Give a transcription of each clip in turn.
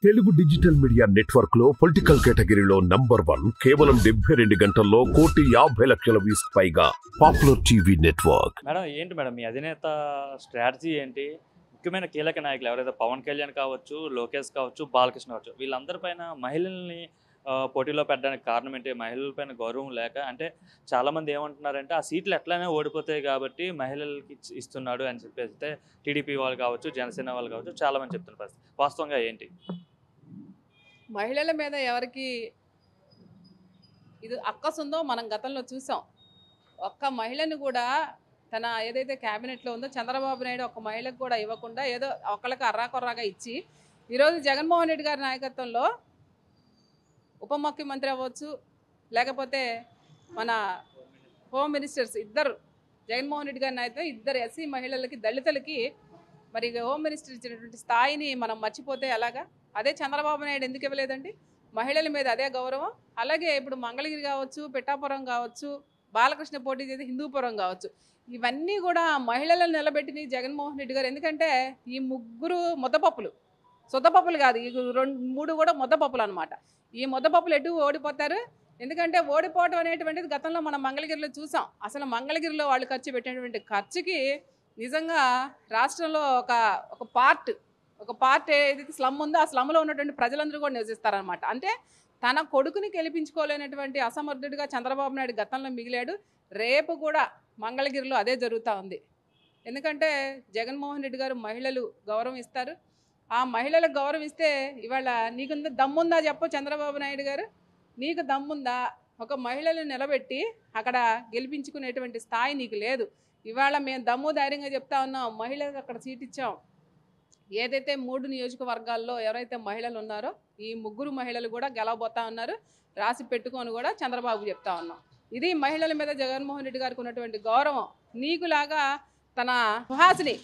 Telugu digital media network లో political కేటగిరీలో number 1 కేవలం 72 గంటల్లో 1,50,00,000 వ్యూస్ పైగా పాపులర్ టీవీ నెట్వర్క్. మేడం ఏంటి మేడం మీ అధినేత స్ట్రాటజీ ఏంటి? ముఖ్యమైన కీలక నాయకులు ఎవరైతే పవన్ కళ్యాణ్ కావచ్చు, లోకేష్ కావచ్చు, బాలకృష్ణ కావచ్చు, వీళ్ళందరిపైన మహిళల్ని పోటీలో పెట్టడానికి కారణం ఏంటి? మహిళలపైన గౌరవం లేక, అంటే చాలామంది ఏమంటున్నారంటే ఆ సీట్లు ఎట్లనే ఓడిపోతాయి కాబట్టి మహిళలకి ఇస్తున్నాడు అని చెప్పేస్తే టీడీపీ వాళ్ళు కావచ్చు, జనసేన వాళ్ళు కావచ్చు చాలామంది చెప్తున్న పరిస్థితి. వాస్తవంగా ఏంటి? మహిళల మీద ఎవరికి ఇది అక్కసుందో మనం గతంలో చూసాం. ఒక్క మహిళను కూడా తన ఏదైతే క్యాబినెట్లో ఉందో చంద్రబాబు నాయుడు ఒక్క మహిళకు కూడా ఇవ్వకుండా ఏదో ఒకళ్ళకి అర్రాకొర్రాగా ఇచ్చి ఈరోజు జగన్మోహన్ రెడ్డి గారి నాయకత్వంలో ఉప ముఖ్యమంత్రి అవ్వచ్చు, లేకపోతే మన హోమ్ మినిస్టర్స్ ఇద్దరు, జగన్మోహన్ రెడ్డి గారి నాయకత్వం ఇద్దరు ఎస్సీ మహిళలకి, దళితులకి మరి హోమ్ మినిస్టర్ ఇచ్చినటువంటి స్థాయిని మనం మర్చిపోతే ఎలాగా? అదే చంద్రబాబు నాయుడు ఎందుకు ఇవ్వలేదండి? మహిళల మీద అదే గౌరవం. అలాగే ఇప్పుడు మంగళగిరి కావచ్చు, పిఠాపురం కావచ్చు, బాలకృష్ణ పోటీ చేసి హిందూపురం కావచ్చు, ఇవన్నీ కూడా మహిళలను నిలబెట్టిన జగన్మోహన్ రెడ్డి గారు. ఎందుకంటే ఈ ముగ్గురు ముద్దపప్పులు, సొద్దపప్పులు కాదు, ఈ 2-3 కూడా ముద్దపప్పులు అనమాట. ఈ ముద్దపప్పులు ఎటు ఓడిపోతారు. ఎందుకంటే ఓడిపోవడం అనేటువంటిది గతంలో మనం మంగళగిరిలో చూసాం. అసలు మంగళగిరిలో వాళ్ళు ఖర్చు పెట్టినటువంటి ఖర్చుకి నిజంగా రాష్ట్రంలో ఒక పార్ట్ ఏదైతే స్లమ్ ఉందో ఆ స్లమ్లో ఉన్నటువంటి ప్రజలందరూ కూడా నివసిస్తారనమాట. అంటే తన కొడుకుని గెలిపించుకోలేనటువంటి అసమర్థుడిగా చంద్రబాబు నాయుడు గతంలో మిగిలాడు. రేపు కూడా మంగళగిరిలో అదే జరుగుతూ ఉంది. ఎందుకంటే జగన్మోహన్ రెడ్డి గారు మహిళలు గౌరవం ఇస్తారు. ఆ మహిళలకు గౌరవం ఇస్తే ఇవాళ నీకు దమ్ముందా చెప్పు చంద్రబాబు నాయుడు గారు, నీకు దమ్ముందా? ఒక మహిళలను నిలబెట్టి అక్కడ గెలిపించుకునేటువంటి స్థాయి నీకు లేదు. ఇవాళ మేము దమ్ము ధైర్యంగా చెప్తా ఉన్నాం, మహిళలకు అక్కడ సీట్ ఇచ్చాం. ఏదైతే 3 నియోజకవర్గాల్లో ఎవరైతే మహిళలు ఉన్నారో ఈ ముగ్గురు మహిళలు కూడా గెలవబోతా ఉన్నారు. రాసి పెట్టుకొని కూడా చంద్రబాబు చెప్తా ఉన్నాం. ఇది మహిళల మీద జగన్మోహన్ రెడ్డి గారికి ఉన్నటువంటి గౌరవం. నీకులాగా తన సుహాసిని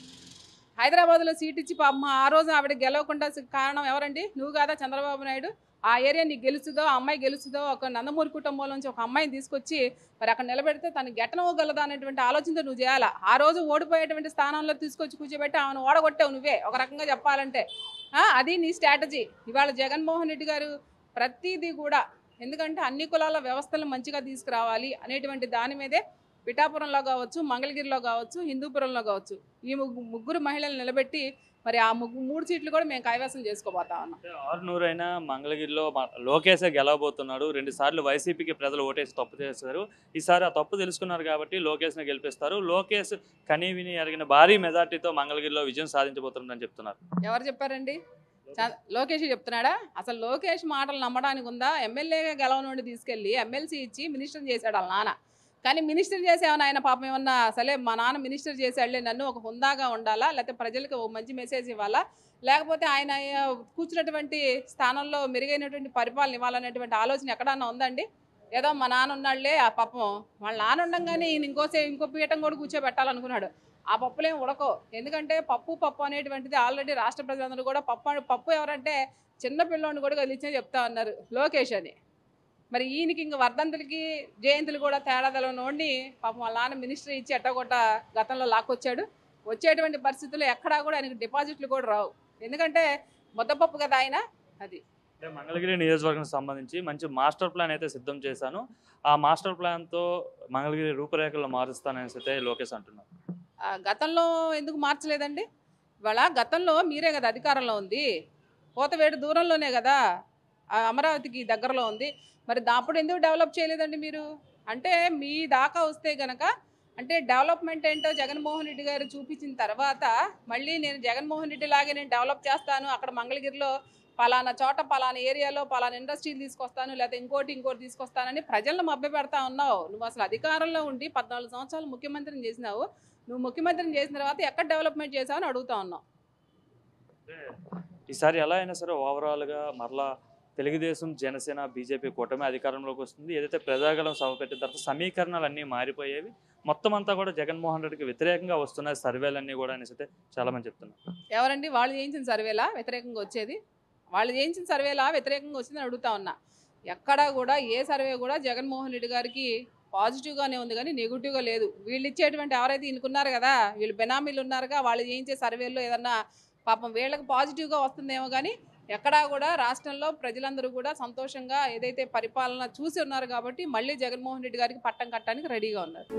హైదరాబాద్లో సీట్ ఇచ్చి పాపం ఆ రోజు ఆవిడ గెలవకుండా కారణం ఎవరండి? నువ్వు కాదా చంద్రబాబు నాయుడు? ఆ ఏరియా నీకు గెలుస్తుందో, ఆ అమ్మాయి గెలుస్తుందో, ఒక నందమూరి కుటుంబంలో నుంచి ఒక అమ్మాయిని తీసుకొచ్చి మరి అక్కడ నిలబెడితే తను గెట్టనవ్వగలదా అనేటువంటి ఆలోచనతో నువ్వు చేయాలా. ఆ రోజు ఓడిపోయేటువంటి స్థానంలో తీసుకొచ్చి కూర్చోబెట్టి ఆమెను ఓడగొట్టావు నువ్వే, ఒక రకంగా చెప్పాలంటే. అది నీ స్ట్రాటజీ. ఇవాళ జగన్మోహన్ రెడ్డి గారు ప్రతిదీ కూడా, ఎందుకంటే అన్ని కులాల వ్యవస్థలను మంచిగా తీసుకురావాలి అనేటువంటి దాని మీదే పిఠాపురంలో కావచ్చు, మంగళగిరిలో కావచ్చు, హిందూపురంలో కావచ్చు ఈ ముగ్గురు మహిళలు నిలబెట్టి మరి ఆ 3 సీట్లు కూడా మేము కైవసం చేసుకోబోతా ఉన్నాం. 600 అయినా మంగళగిరిలో లోకేషే గెలవబోతున్నాడు. 2 సార్లు వైసీపీకి ప్రజలు ఓటేసి తప్పు చేశారు. ఈసారి ఆ తప్పు తెలుసుకున్నారు కాబట్టి లోకేష్ని గెలిపిస్తారు. లోకేష్ కనీవిని ఎరిగిన భారీ మెజార్టీతో మంగళగిరిలో విజయం సాధించబోతుందని చెప్తున్నారు. ఎవరు చెప్పారండి? లోకేష్ చెప్తున్నాడా? అసలు లోకేష్ మాటలు నమ్మడానికి ఉందా? ఎమ్మెల్యేగా గెలవనుండి తీసుకెళ్ళి ఎమ్మెల్సీ ఇచ్చి మినిస్టర్ చేశాడు వాళ్ళ నాన్న. కానీ మినిస్టర్ చేసేమన్నా ఆయన పాపం ఏమన్నా, సరే మా నాన్న మినిస్టర్ చేశాడులే, నన్ను ఒక హుందాగా ఉండాలా, లేకపోతే ప్రజలకు ఒక మంచి మెసేజ్ ఇవ్వాలా, లేకపోతే ఆయన కూర్చున్నటువంటి స్థానంలో మెరుగైనటువంటి పరిపాలన ఇవ్వాలనేటువంటి ఆలోచన ఎక్కడన్నా ఉందండి? ఏదో మా నాన్న ఉన్నాడులే, ఆ పాపం వాళ్ళ నాన్న ఉండగానే ఈయన ఇంకో పీఠం కూడా కూర్చోబెట్టాలనుకున్నాడు. ఆ పప్పులేం ఉడకో. ఎందుకంటే పప్పు అనేటువంటిది ఆల్రెడీ రాష్ట్ర ప్రజలందరూ కూడా పప్పు ఎవరంటే చిన్న పిల్లోని కూడా కలిసే చెప్తా ఉన్నారు లోకేష్ అని. మరి ఈయనకి ఇంక వర్ధంతులకి జయంతులు కూడా తేడా తెలవనోడిని పాపం వాళ్ళ నాన్న మినిస్టర్ ఇచ్చి ఎట్టగొట్ట గతంలో లాక్కొచ్చాడు. వచ్చేటువంటి పరిస్థితుల్లో ఎక్కడా కూడా ఆయనకు డిపాజిట్లు కూడా రావు. ఎందుకంటే ముద్దపప్పు కదా ఆయన. అది మంగళగిరి నియోజకవర్గానికి సంబంధించి మంచి మాస్టర్ ప్లాన్ అయితే సిద్ధం చేశాను. ఆ మాస్టర్ ప్లాన్తో మంగళగిరి రూపురేఖలు మారుస్తానని అయితే లోకేష్ అంటున్నారు. గతంలో ఎందుకు మార్చలేదండి? ఇవాళ గతంలో మీరే కదా అధికారంలో ఉంది. కోతవేడు దూరంలోనే కదా, అమరావతికి దగ్గరలో ఉంది. మరి అప్పుడు ఎందుకు డెవలప్ చేయలేదండి మీరు? అంటే మీ దాకా వస్తే గనక, అంటే డెవలప్మెంట్ ఏంటో జగన్మోహన్ రెడ్డి గారు చూపించిన తర్వాత మళ్ళీ నేను జగన్మోహన్ రెడ్డి లాగే నేను డెవలప్ చేస్తాను, అక్కడ మంగళగిరిలో పలానా చోట పలానా ఏరియాలో పలానా ఇండస్ట్రీలు తీసుకొస్తాను, లేకపోతే ఇంకోటి తీసుకొస్తానని ప్రజలను మభ్యపెడతా ఉన్నావు. నువ్వు అసలు అధికారంలో ఉండి 14 సంవత్సరాలు ముఖ్యమంత్రిని చేసినావు. నువ్వు ముఖ్యమంత్రిని చేసిన తర్వాత ఎక్కడ డెవలప్మెంట్ చేసావు అని అడుగుతా ఉన్నావు. ఈసారి ఎలా అయినా సరే ఓవరాల్గా మరలా తెలుగుదేశం, జనసేన, బీజేపీ కూటమి అధికారంలోకి వస్తుంది. ఏదైతే ప్రజాగలం సభ పెట్టిన తర్వాత సమీకరణాలు అన్నీ మారిపోయేవి. మొత్తం అంతా కూడా జగన్మోహన్ రెడ్డికి వ్యతిరేకంగా వస్తున్నాయి సర్వేలన్నీ కూడా అనేసి అయితే చాలామంది చెప్తున్నారు. ఎవరండి వాళ్ళు చేయించిన సర్వేలా వ్యతిరేకంగా వచ్చేది? వాళ్ళు చేయించిన సర్వేలా వ్యతిరేకంగా వచ్చిందని అడుగుతా ఉన్నా. ఎక్కడా కూడా ఏ సర్వే కూడా జగన్మోహన్ రెడ్డి గారికి పాజిటివ్గానే ఉంది కానీ నెగిటివ్గా లేదు. వీళ్ళు ఇచ్చేటువంటి ఎవరైతే ఇనుకున్నారు కదా, వీళ్ళు బెనామీలు ఉన్నారుగా, వాళ్ళు చేయించే సర్వేల్లో ఏదన్నా పాపం వీళ్ళకి పాజిటివ్గా వస్తుందేమో కానీ ఎక్కడా కూడా రాష్ట్రంలో ప్రజలందరూ కూడా సంతోషంగా ఏదైతే పరిపాలన చూసి ఉన్నారు కాబట్టి మళ్ళీ జగన్మోహన్ రెడ్డి గారికి పట్టం కట్టడానికి రెడీగా ఉన్నారు.